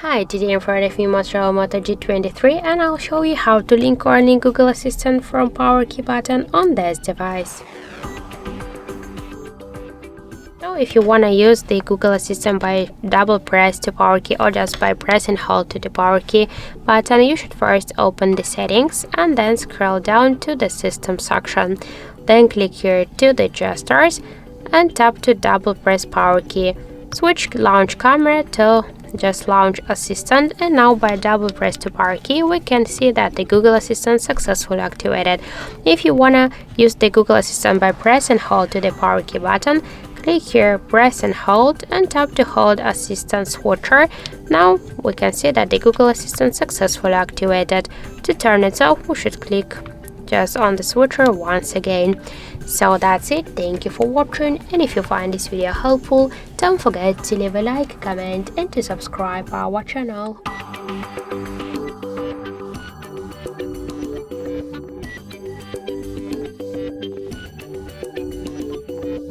Hi, today I'm front of me Motorola Moto G23 and I'll show you how to link or unlink Google Assistant from power key button on this device. Now if you wanna use the Google Assistant by double press to power key or just by press and hold to the power key button, you should first open the settings and then scroll down to the system section. Then click here to the gestures and tap to double press power key. Switch launch camera to just launch assistant, and now by double press to power key we can see that the Google Assistant successfully activated. If you wanna use the Google Assistant by press and hold to the power key button, click here, press and hold, and tap to hold Assistant switcher. Now we can see that the Google Assistant successfully activated. To turn it off, we should click just on the switcher once again. So that's it. Thank you for watching, and if you find this video helpful, don't forget to leave a like, comment and to subscribe our channel.